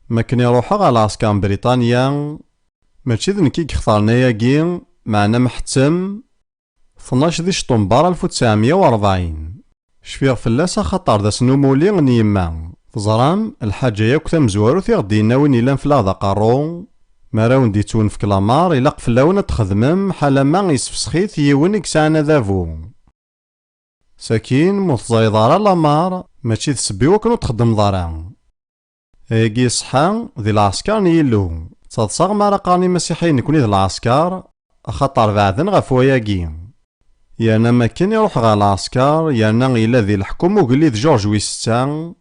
ما كني روحا على عسكر بريطانيا ماشي ذ نكي كختارنا ياكي معنا محتم 12 دي شطنبر 1940 شفيغ فلاس خاطر دا سنومولي نيما تزرام الحاجة ياك تمزوارو تيغدينا وين يلان فلاغ قارو ماراون دي تون في كلامار إلا قفلاونا تخدمم حالا ما يسفسخيت يوين يكسانا ذافو ساكين متزايدارا لامار ماشي تسبي وكنو تخدم ضارا ايكي صحا ذي العسكر نيلو تصدصاغ مارا قاني مسيحيين نكوني ذي العسكر خاطر بعدن غفوياكي يانا ما كان يروح غا العسكر يانا إلا ذي الحكم وقلي ذي جورج ويستان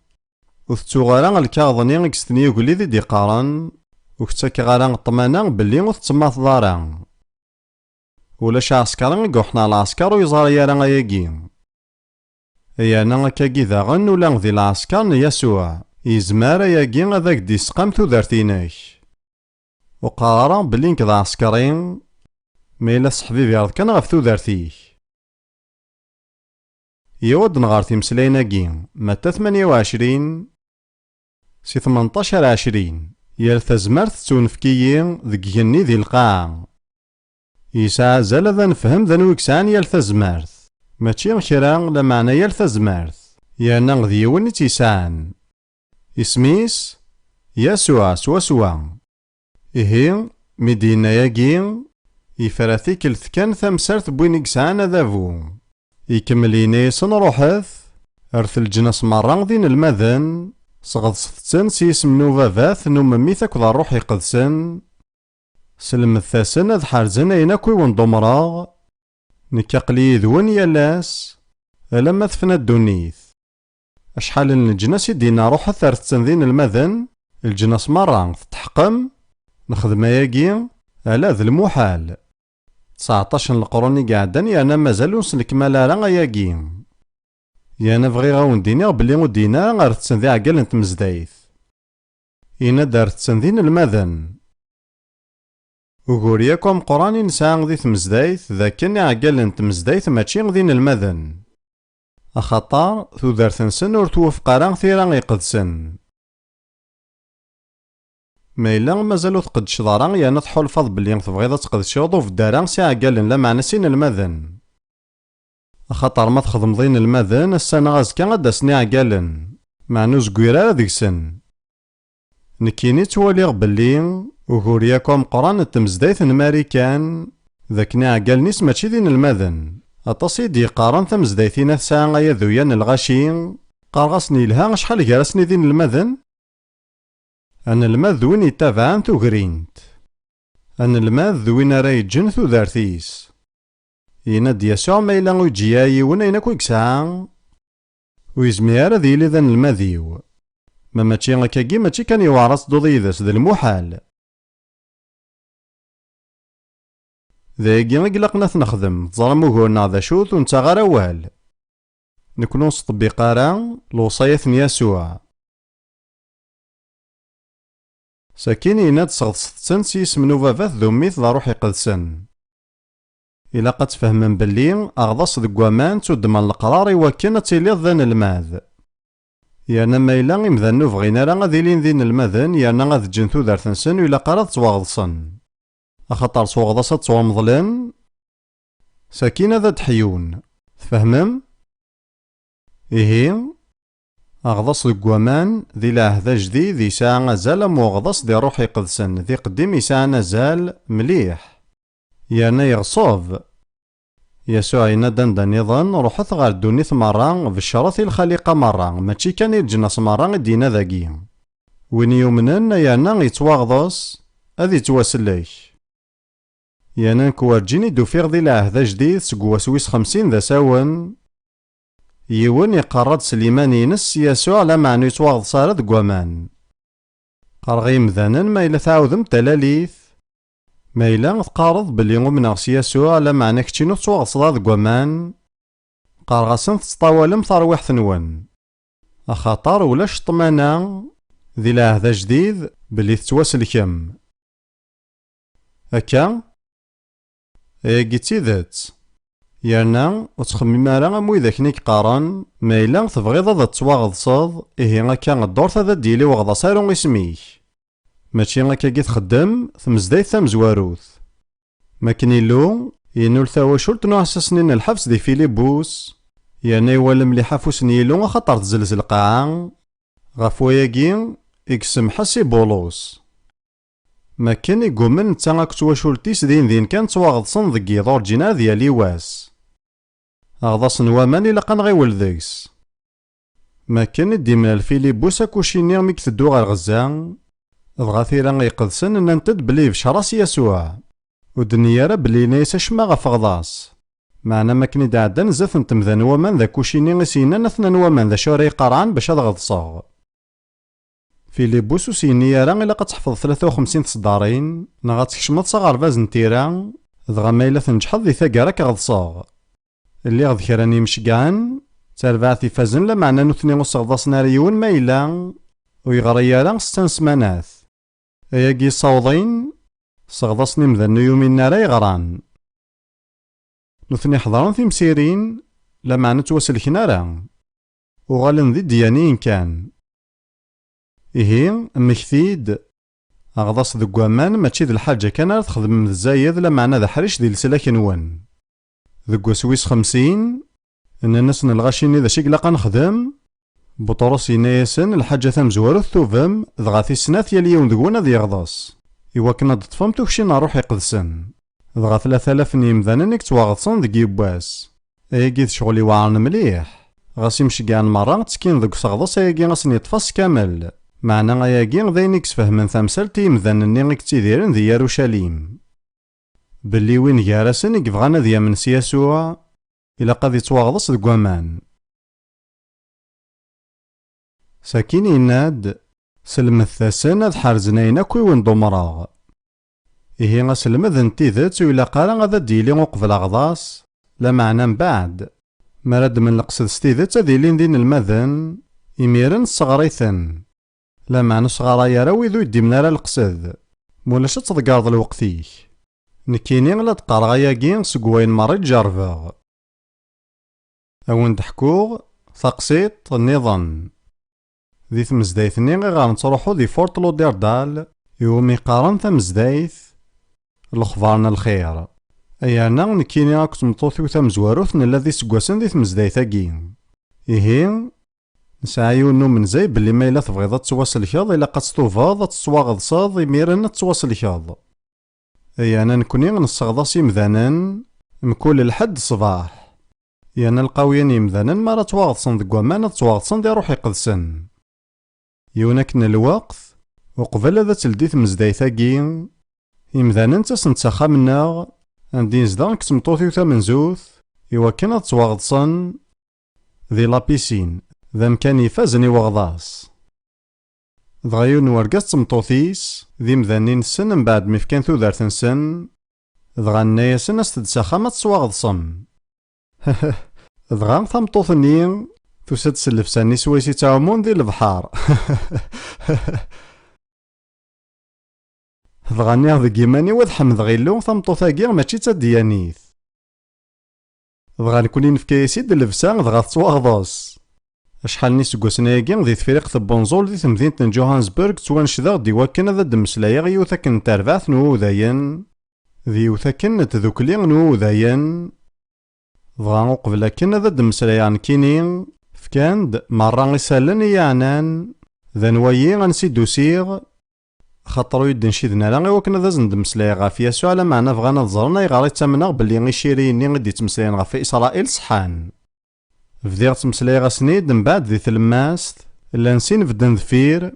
وثتوغالا الكاظني اكستني وقلي ذي ديقارن وكتاكي غالا الطمانا بلي وثتماث ضارا ولاش عسكر نقوحنا العسكر ويزار يانا ياكي يانا كاكي ذاغن ولا ذي العسكر يسوع يزمار ياكي هذاك ديسقام تودرتيناك وقرارا بلي نكذا عسكرين ما إلا صحبي بيرض كان غف تودرتيك يود نغار تيمسلايناكي متى 28 سي 18 20 يالتا زمرت تونفكيين ذك جني ذي القاع يسعى زال ذا نفهم ذا نوكسان يالتا زمرت ماشي كرا لا معنى يالتا زمرت يانا ذيوني تيسان اسميس يسوع سوا إيه مدينة ياكي يفراثيك الثكان ثمسرت بوين يكسان ذافو يكمليني سنروحث ارث الجنس مرة ذين المذن صغد ستن سيسم نوفافاث نوم ميثاك ذا الروح يقدسن سلم الثاسن اذ حارزن ايناكوي وندمراغ نكاقلي ذون يالاس ألما ثفنا الدونيث أشحال الجنس يدينا روحث ارث ذين المذن الجنس مرة تحقم نخدم ياكي على ذا المحال 19 القرون قاعدن يانا مازالو نسلك مالا راه ياكي يانا بغي غاونديني بلي ودينا غير تسندي عقل انت مزدايث ينا دار تسندين المذن وغورياكم قراني نساء غدي تمزدايث ذاكني عقل انت مزدايث ماشي غدين المذن أخطار تودار تنسن ور توفق راه ثيرا يقدسن ما إلا مازالو تقدش ضارا يانا تحول فض بلي تبغيض تقدشوض وفي الدارا ساعة قالن لا معنى سين المذن خاطر ما تخدمضين المذن السنة غازكا غادا سني عقالن معنو زكويرا ديكسن نكيني تواليغ بلي وهورياكم قران التمزدايث ماريكان ذاكني عقالنيس ماشي دين المذن أطاسي دي قارن تمزدايثين ساعة غايا ذويان الغاشين قارغاسني لها شحال كراسني دين المذن أنا الماذ وين يتابعان ثغرينت أنا الماذ وين رايجن ثوذارتيس يناد يسوع ما إلا ويجياي وين يناكو يكسعان ويزميار ذي لذن الماذيو ماشي غاكاكي ماشي كان يوارس دوضيدس ذا المحال ذاكي غيقلقنا نخدم تزرم وهورنا ذا شوث ونتا غير أوال نكونو نطبق راه الوصاية يسوع ساكين يناد صغد ستن سيسم نوفافاث ذو ميث ذا روح يقدسن إلا قد تفهمن بلي أغضص ذو قوامان تودمان القرار وكنا تيليض ذان الماذ يانا ما إلا إمذان نوفغينا راه غادي لين ذين الماذن يانا غاد جنثو دار تنسن وإلا قراد تواغضصن أخطر تواغضصت توامضلن ساكين هذا تحيون تفهمم إيه أغضص القوامان ذي العهد جديد ذي ساعة زال مغضص ذي روح يقدسن ذي قديم يساعة زال مليح يانا يغصوف يسوع ينادن دا نظن روحت غار دونيث مرة بالشرط الخليقة مرة ماشي كان الجنس مرة دينا ذاكي وين يؤمنن يانا يتواغضص أذي تواسليش يانا نكوارجيني دوفيغ ذي العهد جديد سقوا سويس 50 ذا ساون يون يقرد سليمان ينس يسوع لا معنو يتواغض صار ذ قوامان قرغي مذانا ما إلا تعوذم تلاليث ما إلا تقارض بلي غمناغس يسوع لا معنى كتشينو تواغض صدا ذ قوامان قارغاسن تطاولم ترويح ثنون أخاطر ولاش طمانا ذي العهد جديد بلي تتواسلكم هكا قيتي ذات يرنا وتخمم راه مو إذا كنيك قارن ما إلا تبغيض هذا تواغض صاد إيه هكا الدور هذا ديالي وغضا سارو اسميك ماشي هكاكي تخدم تمزدايت تمزواروث. ما كان يلو ينول ثواشولت نوع سسنين الحبس دي فيليبوس، يعني ولا مليح فوسن يلو خطر تزلزل القاعة غف وياكي يقسم حسي بولوس. ما كان يقومن نتا راك تواشولتيس دين كان تواغضصن ذك يضور جينا ديال يواس أغضاصن وامان إلا قان غيول ذيكس. ما كان ديما الفيليبوس أكوشيني ميك تدو غير غزا دغا ثيرا يقدسن ان نتد بلي بشراس يسوع ودنيا راه بلي نايس اشما غف غضاص. معنا ما كني دعدا زاف نتمذان وامان ذا كوشيني غسينا نثنان وامان ذا شوري قرعان باش هاد غضصاغ. فيليبوس وسيني راه إلا قد تحفظ 53 تصدارين نا غتكشمض صغار باز نتيرا دغا ما إلا تنجحض دي ثاقا كغضصاغ اللي غد كراني مشقعن تربع تيفازن لا معنى نثني غصغضاص ناريون ما إلا ويغريا راه 6 سمانات اياكي صوضين صغضاصني مذن يومين نارا يغران نثني حضران تيمسيرين لا معنى تواسلكنا راه وغالن ذي ديانين كان إيه مكثيد أغضاص ذو قوامان ماشي ذي الحاجة كان تخدم الزايد لا معنى ذا حريش ذي لسلاك نوان ذو سويس 50 إن الناس نلغاشيني ذا شيك لقا نخدم بطرس ينايسن الحاجة تمزوار الثوفم ذغا سنات يليون ذقونا ذي يغضاص إوا كنا ضطفم توكشين روح يقدسن ذغا 3000 نيمذان نيك تواغضصن ذي يبواس اياكي شغلي وعرن مليح غاسي مشقعن مرة تسكين ذوك صغضص اياكي غاسن يطفص كامل معنا اياكي غذاينيكس فهمن ثامسال تيمذان النيغيك تيديرن ذي يروشاليم بلي وين جارسن يقفغانا ذي من سياسوع إلا قد يتواغضص ذو قوامان. ساكين يناد سلم الثاسن هاد حارزناين اكوي وين دمراغ إيه غسلم ذا نتيذت وإلا قارا غادا ديلي وقفل أغضاص لا معنى من بعد مراد من القصد ستيذت ديلين دين المذن إميرن صغريثن لا معنى صغرايا راه ويذو يدي من راه القصد مولاش تضقارض الوقتيك نكيني غلا تقارغا ياكي سكوين مريض جارفاغ أون تحكوغ ثقسيط النظام ذي ثمزدايثني غير نتروحو ذي فورت لوديردال يومي قارن ثمزدايث الخبارنا الخير أيانا نكيني راك تمطوثي ثمزواروث نلا ذي سكواسن ذي ثمزدايثاكي إيه نسعيو نو من زي بلي ما إلا تبغيض تواصل الكاض إلا قد تطوفاض تسواغض صاض يميرن تواصل الكاض أيانا نكوني نصغضاص يمذانا مكول الحد صباح يانا القاويين يمذانا مرا تواغضصن ذي قوامان تواغضصن ذي روح يقدسن يوناكن الوقت وقبل هذا تلديث مزدايثاكي يمذانا نتاس نتساخا منا عندي نزدا كتمطوثي وثامنزوث إوا كان تواغضصن ذي لابيسين ذا مكان يفازني وغضاص دغيون ورقاس تمطوثيس ذي مذانين السن من بعد مفكان ثودارت نسن دغا نايسن استدساخا ما تسواغضصن دغا ثمطوثني توسد سلفساني سويسي تعومون ذي البحار دغا نيغ ذي كيماني واد حمد غيلو ثمطوثاكي ماشي تا ديانيث دغا نكوني نفكايسي د اللبسا دغا تسواغضص شحال نيس كوسناياكي ذي تفريق ثبونزول ذي تمدينة جوهانسبرغ توانشدا دي واكن هذا دمسلايا غيو ثاكن تربعث نوذاين ذي وثاكن تذوكلي نوذاين دغا قبل كن هذا دمسلايا نكيني فكاند مرة يسالن يعنان ذا نوايي غنسي دوسيغ خاطرو يدن شيدنا لا غيوا كنا ذا زندمسلايا غاف يسوع على معنى بغانا نظرنا يغاري تامنا بلي غيشيريني غدي تمسلاين غاف إسرائيل صحان فدير تمسلاي غاسنيد من بعد ذي تلماست إلا نسين بدن ذفير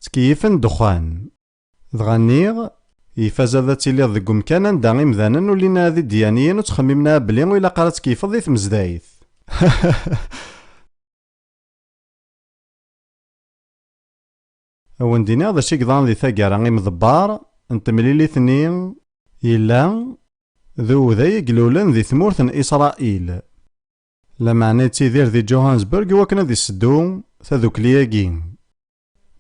تكيفن دخان دغانيغ يفاز هذا تيلي ذك مكانا دا إمذانا ولينا ذي ديانيين وتخممنا بلي وإلا قالت كيف ذي تمزدايث أون دينا ذا شي قضان ذي ثاقارا غي مضبار انت مليلي ثنين إلا ذو ذا يقلولن ذي ثمورث إسرائيل لا معنى تيدير ذي جوهانسبرغ وكنا ذي السدو ثذوك لياكي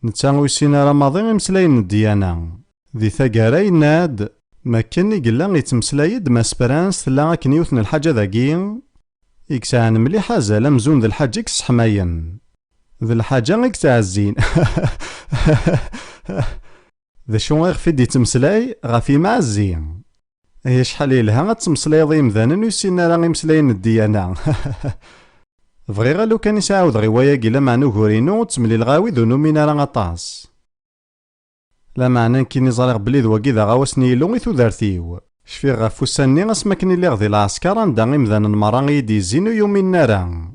نتساوي السينا رمضان يمسلاين الديانة ذي ثاقاري ناد ما كان يقلا يتمسلايد ما سبرانس ثلا كن يوثن الحاجة ذاكي يكسان مليحة زالا مزون ذي الحاجة يكس حماين ذي الحاجة غيك تعزين ذا شو غيخ يتمسلاي غافي معزي. هي شحال يلها تمسلايض يمذانا ويسينا راه يمسلاين الديانة. بغيغا لو كان يسعاود غي واياكي لا معنى وكورينو تملي الغاوي ذو نومينا راه غطاس. لا معنى كيني زريغ بلي ذواكي ذا غاوسني يلو غي تودارتيو. شفي غاف وساني اسما كني لي غدي العسكر عندها غيمذانا مرا غيدي زينو يومينا راه.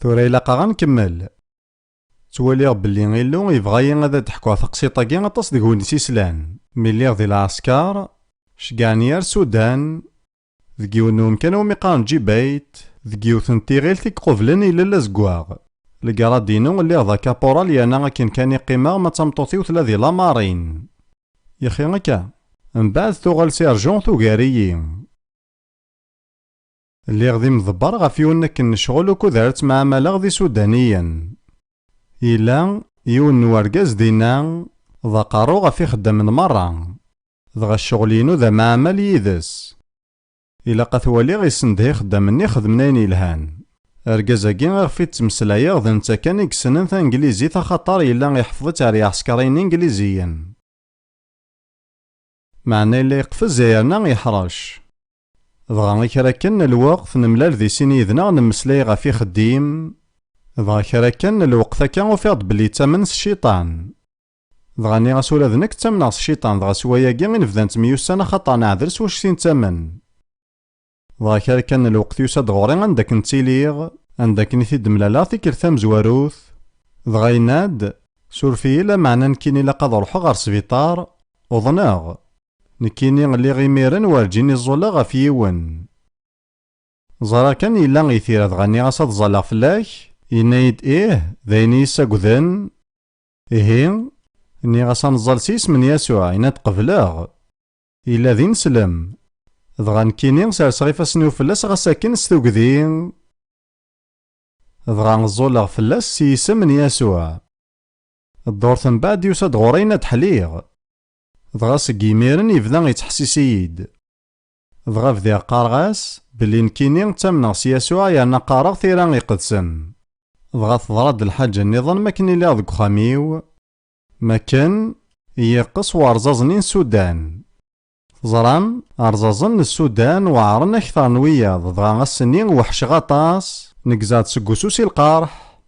ثورا إلاقا غنكمل. تواليغ بلي غيلو يبغايا غادا تحكوا تقسيطاكي غطاس ديك ولد سيسلان ملي غدي العسكر شكانيار السودان ذكيونهم كانوا ميقان جيبايت ذكيوثن تيغيل تيك قبلن إلا لازكواغ الكرادينو اللي غدا كابورال يانا كان يقيماغ ما تمطوطيو ثلاثي لامارين يخي غاكا من بعد توغال سيرجون ثوغاريين اللي غدي مضبر غاف يونك نشغل وكو دارت مع مالا غدي سودانيا إلا يون ورقاز دينا ذا قارو غاف يخدم من مرة ذا الشغلينو ذا معمل يدس إلا قثوالي غيسند يخدم مني خدمنين يلهان رقازاكي غاف يتمسلايا غدا نتا كان يكسنن ثا انجليزي ثا خطر إلا يحفظ تاري عسكرين انجليزيا معنى إلا يقفز يرنا يحرش ضغا غيكرا كان الوقت نملال ذي سيني ذنا نمسلاي غاف يخديم ضغا كرا كان الوقت كان وفيض بلي تمن الشيطان ضغا ني غاسولا ذنك تمن الشيطان ضغا سواياكي غي نفذان تميوسانا خطا نعذر سواش سين تمن ضغا كرا كان الوقت يساد غوري عندك نتيليغ عندك نثيد ملالا ثيكر ثام زواروث ضغا يناد سورفي لا معنى نكيني لا قاد روحو غار سبيطار وظناغ نكيني اللي غيميرن وارجيني الزولا غاف يون زرا كان إلا غيثير ضغاني غاصاد زالا فلاك ينايد ذايني يساقذن ني غاصا نزال سيس من يسوع يناد قبلاغ إلا ذي نسلم ضغا نكيني سارسغي فاسنيو فلاس غاساكن ستوكذين ضغا نزولا فلاس سيس من يسوع الدور ثم بعد يساد غورينا تحليغ ضغا سكيميرن يبدا يتحسيسيد ضغا فدي قارغاس بلي نكيني تمنغ سياسوع يانا قارغ ثيران يقدسن ضغا تضرد الحاجة النظام ما كني لا ذك خاميو ما كان يقص وارزازنين السودان زران ارزازن السودان وعرن اكثر نويا ضغا غسنين وحش غطاس نكزاد سكوسوسي القارح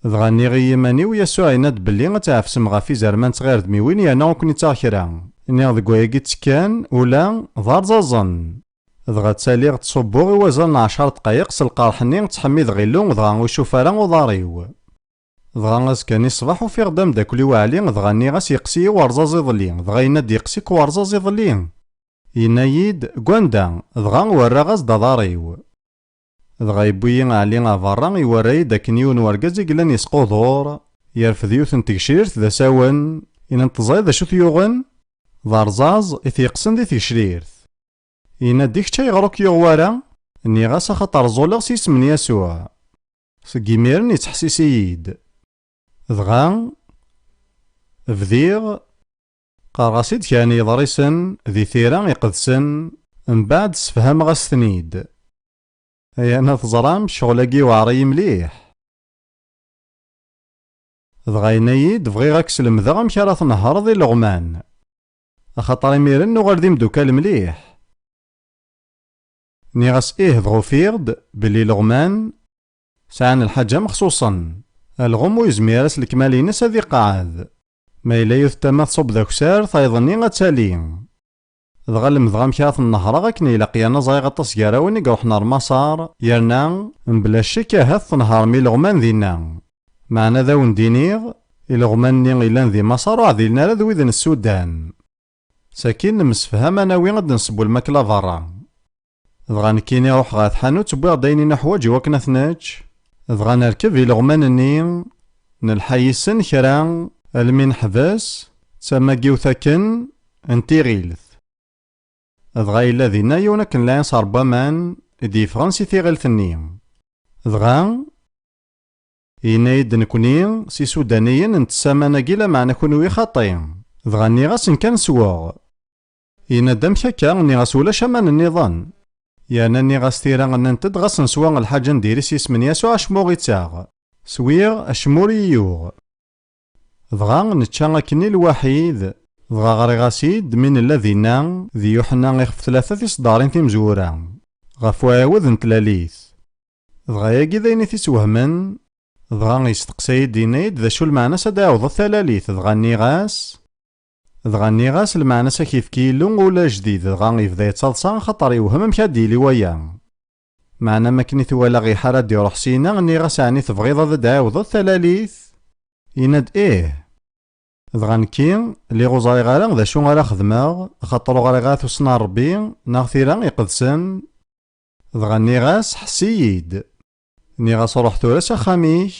ضغا نيغي ماني ويسوع يناد بلي غتعفسم غافي زرمان صغير دميوين يانا وكني تاخرا نيغ ذك وياكيت كان ولا ضارزازن ضغا تساليغ تصبوغ وزن 10 دقايق سالقارحني تحميض غيلو ضغا وشوفارا وضاريو ضغا غاس كاني الصباح وفي غدام داكلي وعلي ضغا ني غاس يقسي وارزاز يضلي ضغا يناد يقسيك وارزاز يضلي ينايد كواندا ضغا ورا غاس داريو ضغا يبوي علي غافارا يوراي داك نيون وركاز يقلان يسقو دور يرفد يوثن تكشيرت ذا ساون إن انتظاي ذا شو ثيوغن ضارزاز إثيقسن ذي تكشيرت إنا ديك تاي غروك يغوارا إني غاسا خاطر زولغ سيس من يسوع سكيميرن يتحسيسيد ضغا فديغ قارغاسيد كان يضريسن ذي ثيران يقدسن من بعد سفهم غاستنيد أي أنا تزرام شغلاكي وعري مليح ضغا ينايد بغي غاك سلمذا غامك راه تنهار ذي لغمان أخاطر يميرن نوغال ذي مدوكال مليح ني غاس ضغو فيغد بلي لغمان سعان الحاجة مخصوصا الغمو يزميرس الكمالينس هذي قاعد ما إلا يثتما تصب ذاك سار ثايظني غتالي ضغا المضغام كاث النهر غاكني إلا قيانا زاي غطاس كاراوني قروحنا المسار يرنا مبلا الشكا هاث نهار مي لغمان ذينا معنا ذا وندينيغ الغمان ني إلا ذي مسار وعذيلنا ذوي ذن السودان ساكين نمسفهم أنا وين غد نصبو الماكلة برا ضغا نكيني روح غا حانوت بوغ داينينا حوايج وكنا ثناج ضغا نركب الغمان نلحيسن كرا المين حباس تسمى جيوثاكن انتيغيلث ضغا إلا ذينا يونك نلاين صار بامان دي فرنسي تيغيلثني ضغا ينايد نكوني سي سودانيين نتسامى ناقيلا معنا كونوي خاطين ضغا ني غاس نكان سواغ ينادم كاكا ني غاس ولا شمان النظام يانا ني غاس تيرا ننتد غاس نسوا الحاجة نديري سيس من يسوع شمو غيتاغ سويغ أشموري يوغ. دغا نتشا أكني الوحيد دغا غريغاسيد من الذين ذي يوحنا غيخف 3 إصدارين تيمزورا غف وعاود نتلاليث. دغا ياكي ذاين تيسوهمن دغا يستقسايد دينايد ذا شو المعنى سداعوض الثلاليث دغا النيغاس المعنى كيف كيلو ولا جديد دغا يبدا يتصلصا خاطر يوهم مكاديلي ويا معنى ماكني ثوالا غي حارة ديروح سينا النيغاس عني تبغيض ذا داعوض الثلاليث يناد دغا نكي لي غوزاري غالا ذا شو غالا خدماغ خاطرو غالي غاثو صنا ربي ناغ ثيرا يقدسن. دغا النيغاس حسيد نيغاس روح ثورا ساخاميك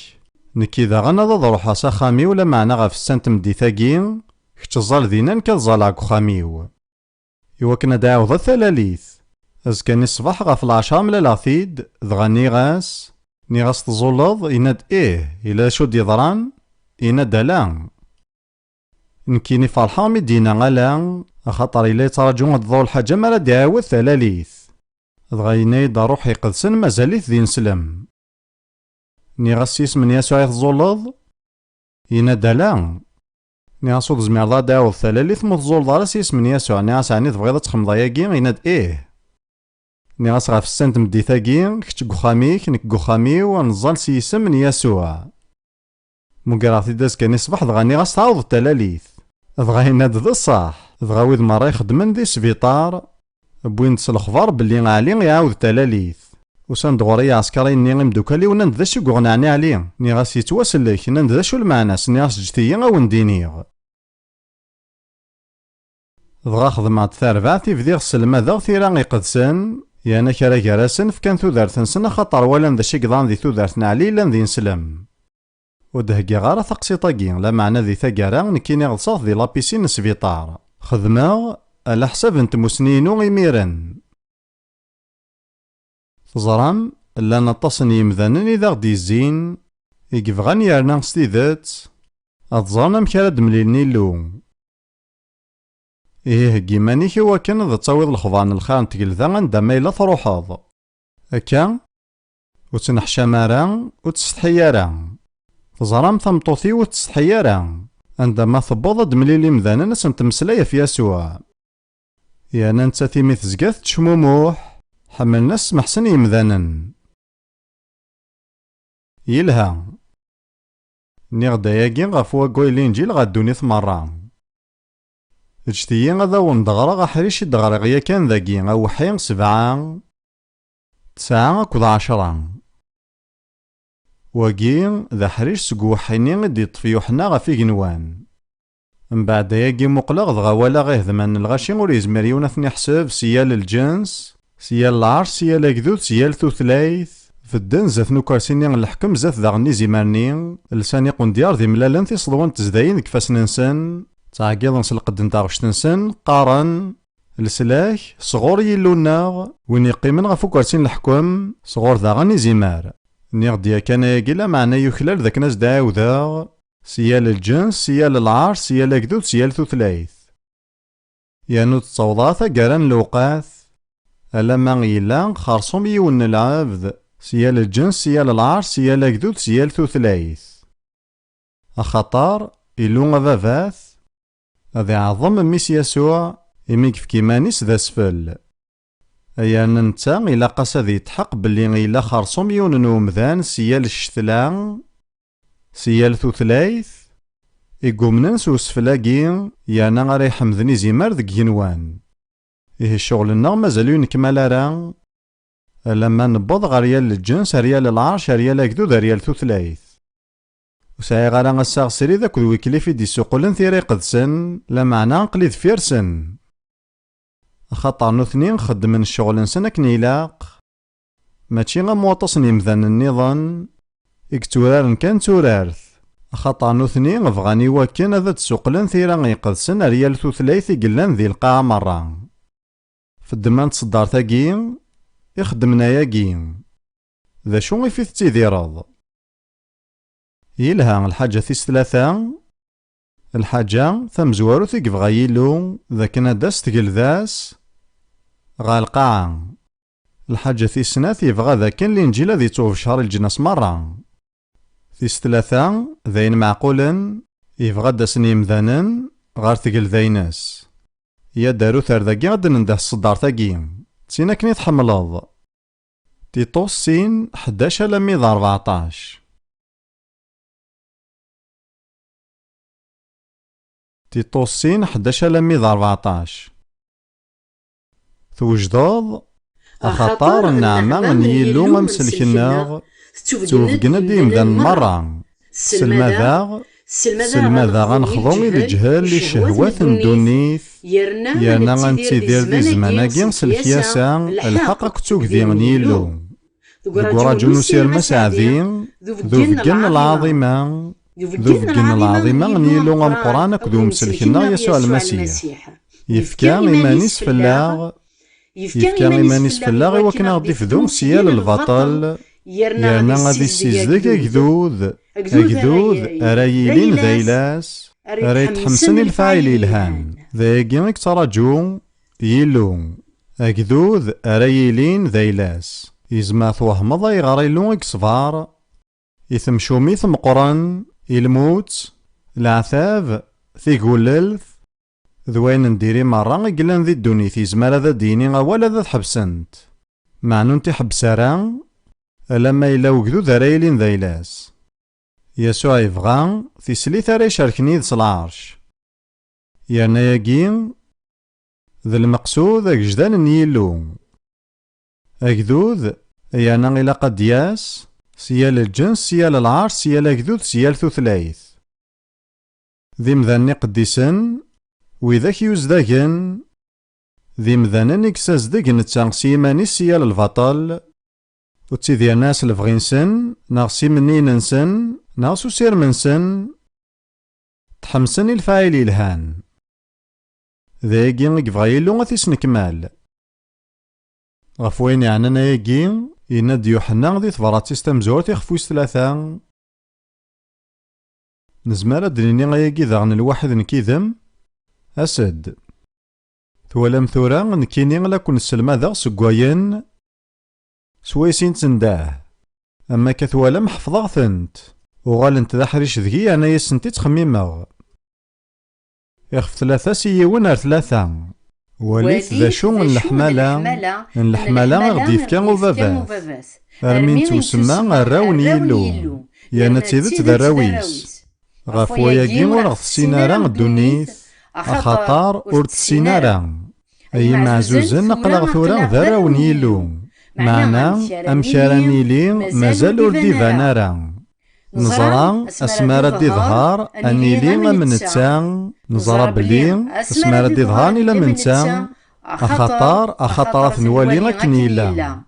نكي داغا ناض روحا ساخامي ولا معنى غاف السانت مديثاكي كتش الزال دينان كالزالاك خاميو إوا كنا داعوض الثلاليث أزكاني الصباح غاف 10 ملا لاثيد. دغا نيغاس تزولض يناد إلا شو ديضران يناد لا نكيني فرحان مدينا غالا خاطر إلا يتراجعون الضوء الحاجة مالا داعوض ثلاليث. دغا ينايد روحي قدسن مازاليث ذي نسلم. نيغاس يسمن يسوع يتزولض يناد لا نيغاس زمير ضا داعوض ثلاليث متزولض راس يسمن يسوع نيغاس عني تبغيض تخمض ياكي يناد نيغاس غاف السنت مديثاكي كتش كوخاميك نك كوخاميو ونزال سيسم يسوع مقراثي داز كان يصبح دغا نيغاس تعوض الثلاليث. دغا يناد ذا الصح دغا ويد مرة يخدمن دي سبيطار بوين الخبار بلي عالي يعاود الثلاليث وسان دغوري عسكري ني مدوكالي ونند ذا شو غنعني عليه نيغاس يتواسلك نند ذا شو المعنى نيغاس جتيا او ندينيغ. دغا خدمات ثاربعتي فديغ السلمة ذا ثيرا يقدسن يانا كرا كراسن فكان ثودارت نسن خاطر ولا ذا شي قضان ذي ثودارت نعلي لان ذي نسلم ودهكي غارة تقسيطاكي لا معنى ذي ثاقارا نكيني غلصاط ذي لابيسين السبيطار خدمة على حساب انت مسنينو غيميرن. تزرام لان التصن يمذانن إذا غدي الزين يقفغان يارنا ستيذات أتزارنا مكالد مليلني اللو كيمانيك هو كان ذا تصاويض الخضان الخان تقلذا عندما إلا تروحاض أكا وتنحشامارا وتستحيارا. تزرام ثمطوثي وتستحيارا عندما ثبوض دمليلي مذانا نسن تمسلايا في يسوع يانا نتا ثيمي تزقاث تشموموح حمل ناس محسن يمذانا يلها نيغدا ياكي غفوا كويلين جيل غادوني ثمرا اجتيي غدا وندغرا غحريش دغرا غيا كان ذاكي غوحين 7 9 كود 10 واكي ذا حريش سكوحيني غدي يطفيوحنا غفي جنوان من بعد ياكي مقلق دغا ولا غيه ذمان الغاشي ور يزمر يونثني حساب سيال الجنس سيال العرش سيال اكذوذ سيال ثوثلايث في الدن زات نوكارسيني الحكم زات ذاغني زيمارني لساني قنديار ذي ملالن في صدوان تزداين كفاس ننسن تعقيض نسلقد نتاغش تنسن قارن السلاح صغور يلوناغ وين يقيمن غفو كارسين الحكم صغور ذاغني زيمار نيغ ديا كان ياكيلا معنى يخلال ذاك ناس داعوذا سيال الجنس سيال العرش سيال اكذوذ سيال ثوثلايث يانو تصوضاثا قران لوقاث ألا ما غيلا خارصوم يون العبد سيال الجنس سيال العرش سيال اكذوذ سيال ثوثلايث أخطار إلو غفافاث هذا عظم ميس يسوع إميك في كيمانيس ذا سفل أيا ننتا إلا قاس ذي يتحق بلي إلا خارصوم يون نومذان سيال الشتلان سيال ثوثلايث إيقومنن سو سفلاكي يانا غاري حمدني زيمار ذك جنوان إيه الشغلنا مازالو نكمل راه لما نبض غريال الجنس ريال العرش ريال اكذوذ ريال ثوثلايث وساي غالا غساغ سري ذاك الويكليفي دي سوقلن ثيري قدسن لا معنى نقليد فيرسن خاطر نوثنين خدمن الشغل نسن اكن يلاق ماشي غمواطسن يمذان النظام اكتورارن كان تورارث خاطر نوثنين غفغاني واكن هذا تسوقلن ثيرا غيقدسن ريال ثوثلايث يقلن ذي القاعة مرة في الدمان تصدار ثاقي يخدمنا ياقي ذا شو غيفيث تيديرض يلها الحاجة ثيس 3 الحاجة ثمزوارو ثيقف غايلو ذاك ناداس تقل ذاس غا القاعة الحاجة ثيس 2 يبغى ذاك الانجيل ذي توف شهر الجناس مرة ثيس ثلاثة ذاين معقولا يبغى داسن يمذانن غار ثقل ذايناس يا دارو ثارداكي غاد ننده الصدار تاكي تسينا كني تحملض تيطوس سين 11 لميض 14 تيطوس سين 11 لميض 14 توجدوض أخطار النعمة من يلو ممسلكنا توفقنا ديم ذا المرة سلماذا غنخضو الجهال للشهوات ندونيث يرنا غنتيدير دي زماناكي سلكياسا الحق كتوك ذي من يلو ذكراجو نسير مساعدين ذوفقن العظيمة من يلو غمقران كدو مسلكنا يسوع المسيح يفكا إيمانيس فلاغ وكنا غدي فدو سيال البطل يرنا غادي السيزدك أكدود أرايلين ذيلاس أريت حمسن الفاعل الهان ذاكي تراجو يلو أكدود أرايلين ذيلاس إزما توهمض يغريلو إكسفار يثمشومي ثمقرن الموت العثاب ثيقوللث ذوين نديري مرة قلن ذي الدوني تيزمال ذا ديني ولا ذا تحبسنت معنون تحبسارا لما إلا وقدو ذرايلين ذيلاس يسوع يبغى تيسلي ثري شاركني ذس العرش يرنا ياكين ذا المقصود أجدان نيلو أكدود يانا إلا قد ياس سيال الجنس سيال العرش سيال أكدود سيال ثلاث ذي مذاني قديسن وإذاك يوزداكن ذي مذانا نكسازدك نتسان سيماني سيال البطل وتسيدي الناس الفغينسن ناغسي مني ننسن ناغسو سير منسن تحمسن الفاعل الهان ذاكي يبغى يلو غاثيس نكمال غفوين يعنانا ياكي يناد يوحنا ذي تبراتيس تمزور تيخفويس ثلاثة نزمار دنيني غاياكي ذاغن الواحد نكيذم أسد ثوالم ثورا نكيني غلاكون السلمة ذا سكواين سويسين تنداه أما كثوالم حفظغثنت وغالنت ذا حريش ذكي أنا يسنتي تخميمغ يخف ثلاثة سيون ثلاثة وليت ذا شو الحمالة غديف كان وباباث أرمين توسما الراون يلو يانا تيدت ذا راويس غفوياكي ورغث سينارا الدونيث أخطار أورت سينارا أي معزوزن نقلغ ثورا ذا راون يلو معنا أمكاراني لي مازال أردي فانارا نزرا أسمارة دي ظهار أني لي من التان نزرا بلي أسمارة دي ظهارني لمن تان أخطار نوالي غكني لا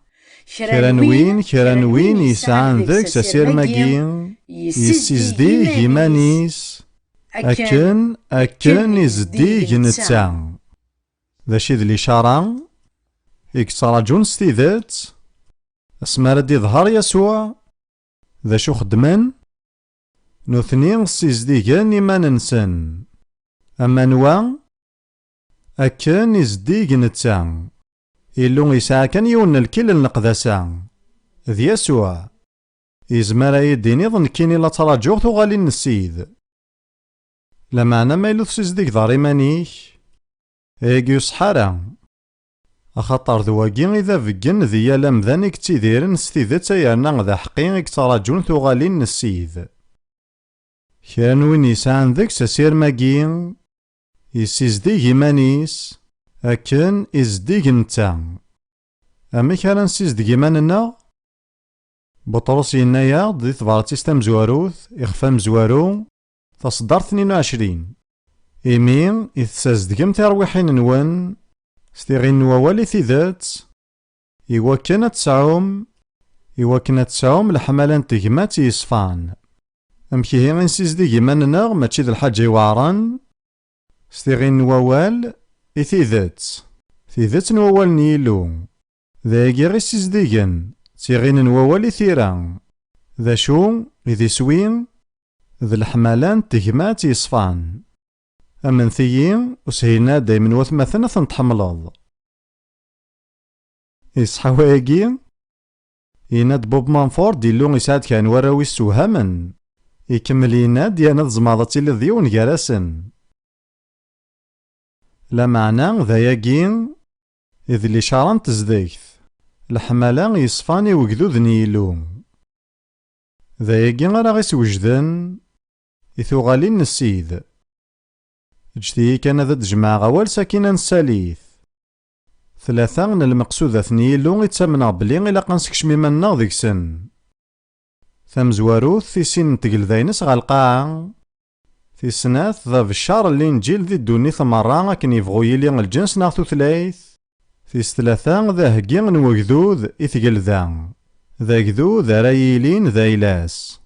كرانوين يسعان ذاك ساسير ماكين يسيزدي هيمانيس أكن يزدي جنتان ذا شي ذي الإشارة إكسراجون ستيذات أسمارة دي ظهر يسوع ذا شو خدمن نثني سيزديغان إما ننسن أما نوا أكن يزديغ نتسان إلو يسعى كان يون الكل النقدسان ذي يسوع إزمار يديني ظن كيني لا تراجوغ تغالي النسيد لما أنا ما يلو سيزديغ ظهر إيمانيك إيجيو صحارا أخطر ذواكي إذا فقن ذي لمذانك تيديرن ستيذات يرنا ذا حقين تراجون ثغالين السيد كان وين يسعن ذاك ساسير ماكين يسيزديك إيمانيس أكن إزديك نتا أما كان نسيزديك إيماننا بطرس ينايا ضي ثبارتيس تمزواروث إخفا مزوارو تصدر 22 إيمين إثسازدكم ترويحين نوان ستيغين نوالي ثيذات إوا كانت تسعوم الحملان تجمات يصفان أمكي هي غنسيزدي جماننا ماشي ذا الحاجة يوعران ستيغين نوال ثيذات نوال نيلو ذاكي غي سيزديغن تيغين نوال ثيران ذا شو إذي سوين ذا الحملان تجمات يصفان أمن ثيين وسهيلنا دايما وثمثنا ثنتحملض إصحى واقي يناد بوب مانفورد ديلو يساعد كان وراوي السوهامن يكمل يناد يانا تزماض تيلي ديون جراسن. لا معنى ذاياكين إذ لي شارن تزديكث الحمالة يصفاني وجدود نيلو. ذاياكين راه غيس وجدن إثوغالين السيد. اجتي كان ذا تجمع غوال ساكنة الساليث. ثلاثة من المقصودة نيلو يتسمنا بلي إلا قنسكشمي منا ذيكسن. ثمزواروث في سن تقل ذاينس غا القاعة. في سناث ذا بالشار اللي نجيل ذي الدونيث مرة كن يبغو يلي الجنس ناغ ثلاث. في ثلاثة ذا هكي نوغذوذ إثقل ذا. ذا كذوذ راه يلين ذا إلاس.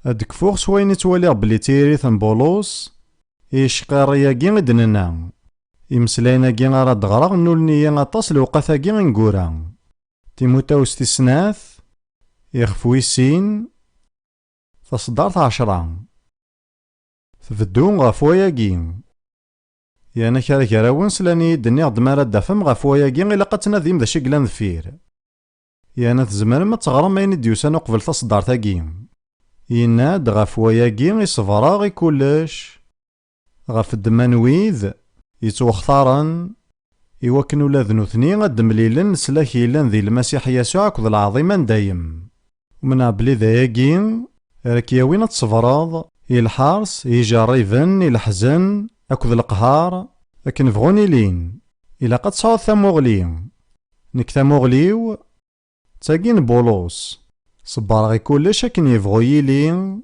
هادك فوق سوين توالي بلي تيريث بولوس إشقار ياكي غدننا. إمسلاينا كي غارا دغرا نولني غاطاس لوقاتا كي غنكورا. تيموتاوس في سناث يخفوي السين تصدارت 10 تبدو غا فواياكي. يانا كراون سلاني دني غدمارا دافم غا فواياكي إلا قد تناديم ذا شكلان ذفير. يانا تزمر ما تغرم أين ديوسان قبل تصدارتاكي. يناد غا فواياكي يصفرا غي كلش. غاف الدمانويذ يتوختارن إواكن ولا ذنوثني غد مليلن سلاكي لن ذي المسيح يسوع كذ العظيم دايم. ومن بلي ذاياكي راكياوين تصفراض الحارس يجريفن الحزن أكذ القهار لكن فغوني لين إلا قد صعود ثموغلي نك ثموغليو تاقين بولوس صبار غي كلش أكن يفغو يلين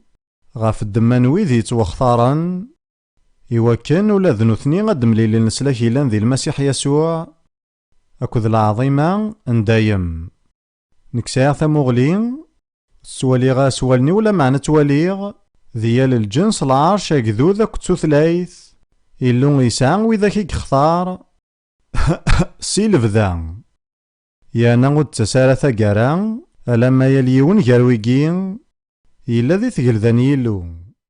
غاف الدمانوي ذي توختارن إواكن ولا ذنوثني غد مليلن سلاكي لن ذي المسيح يسوع أكذ العظيمة ندايم. نكساع ثموغلي سوالي غا سوالني ولا معنى تواليغ ذيال الجنس العرش أكذوذ أكتو ثلاث إلو يسعى وإذا كي يختار سيلف ذا. يا نغد تسارة ثقارا ألما يليون جارويكين إلا ذي ثقل ذاني يلو.